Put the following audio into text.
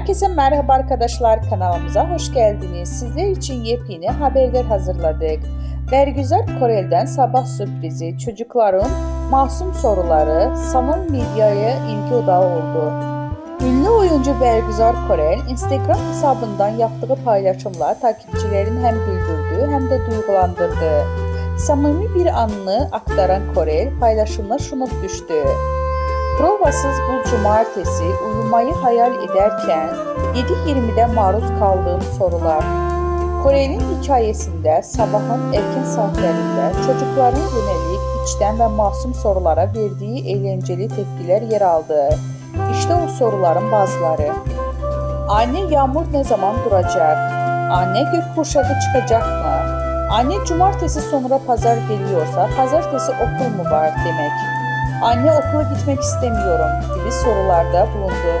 Herkese merhaba arkadaşlar, kanalımıza hoş geldiniz. Sizler için yepyeni haberler hazırladık. Bergüzar Korel'den sabah sürprizi, çocukların masum soruları sanal medyaya ilgi odağı oldu. Ünlü oyuncu Bergüzar Korel Instagram hesabından yaptığı paylaşımlar takipçilerin hem güldürdü hem de duygulandırdı. Samimi bir anını aktaran Korel paylaşımına şunu düştü. Provasız bu cumartesi uyumayı hayal ederken 7:20'de maruz kaldığım sorular. Korel'in hikayesinde sabahın erken saatlerinde çocukların yönelik içten ve masum sorulara verdiği eğlenceli tepkiler yer aldı. İşte o soruların bazıları. Anne, yağmur ne zaman duracak? Anne, gökkuşağı çıkacak mı? Anne, cumartesi sonra pazar geliyorsa pazartesi okul mu var demek? Anne, okula gitmek istemiyorum gibi sorularda bulundu.